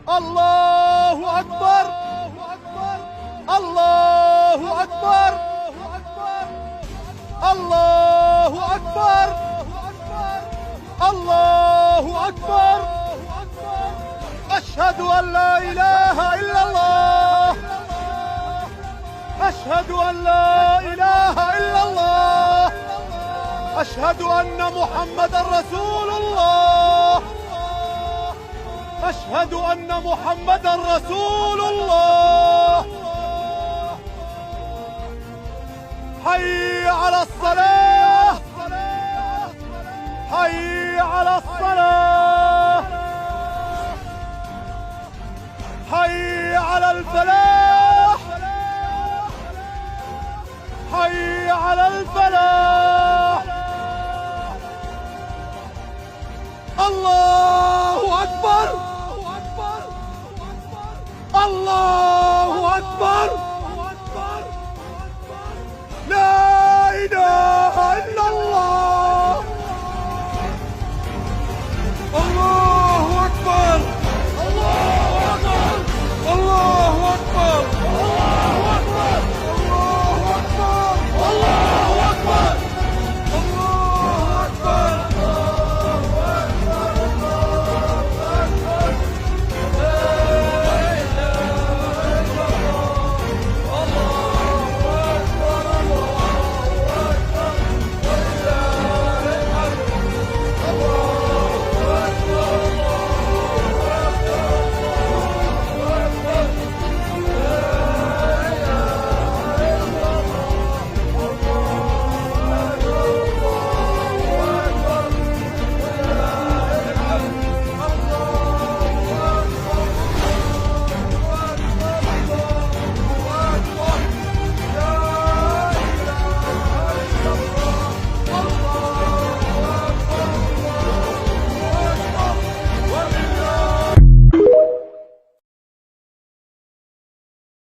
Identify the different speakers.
Speaker 1: الله أكبر. الله أكبر. الله أكبر. الله أكبر. أشهد أن لا إله إلا الله. أشهد أن لا إله إلا الله. أشهد أن محمدا رسول الله. أشهد أن محمدا رسول الله. حي على الصلاة. حي على الصلاة. حي على الفلاح. حي على الفلاح. الله أكبر. الله أكبر.